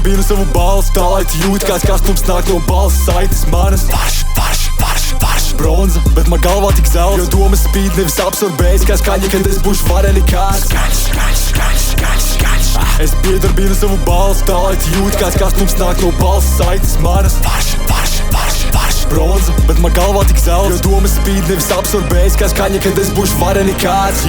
piedarbinu savu balsu, tā lai tu jūti kāds karstums nāk no balss saites manas. Bronza, bet man galvā tik zelts, jo domas spīd nevis absorbējas, kā skaņa, kad es būšu vareni kāds. Es piedarbinu savu balsu, tā lai tu jūti kāds karstums nāk no balss saites manas. Bronza, bet man galvā tik zelts, jo domas spīd nevis absorbējas, kā skaņa, kad es būšu vareni kāds.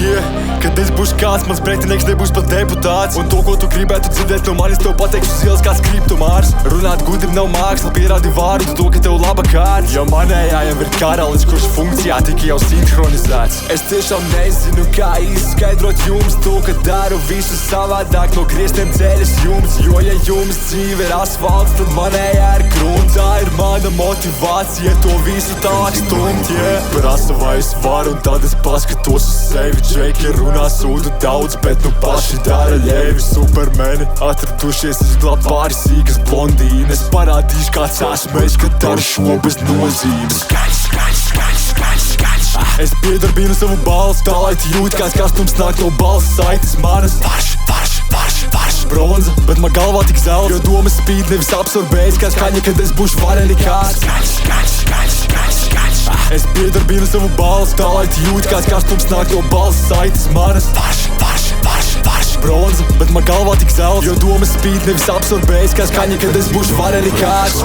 Kad es būšu kāds, mans pretinieks nebūs pat deputāts, un to, ko tu gribētu dzirdēt no manis, tev pateikšu uz ielas kāds kriptomārs. Runāt gudri nav māksla, pierādi vārdu to, ka tev laba kārta, jo manējā jau ir karalis, kurš funkcijā tik jau sinhronizēts. Es tiešām nezinu, kā izskaidrot jums to, ka daru visu savādāk, no griestiem ceļas jums, jo ja jums dzīve ir asfalts, tad manējā ir grunts. Tā ir mana motivācija, to visu tā stumt, Prasa, vai es varu, un tad es paskatos uz sevi. Džeki runā sūdu daudz, bet nu paši dara ļēvi. Supermeni atradušies izglābt pāris sīkas blondīnes. Parādīšu, kāds esmu es, kad daru šo bez nozīmes. Es piedarbinu savu balsu, tā lai tu jūti kāds karstums nāk no balss saites manas. Bronza, bet man galvā tik zelts, jo domas spīd nevis absorbējas, kā skaņa, kad es būšu vareni kāds. Es piedarbinu savu balsu, tā lai tu jūti kāds karstums nāk no balss saites manas. Bronza, bet man galvā tik zelts, jo domas spīd nevis absorbējas, kā skaņa, kad es būšu vareni kāds.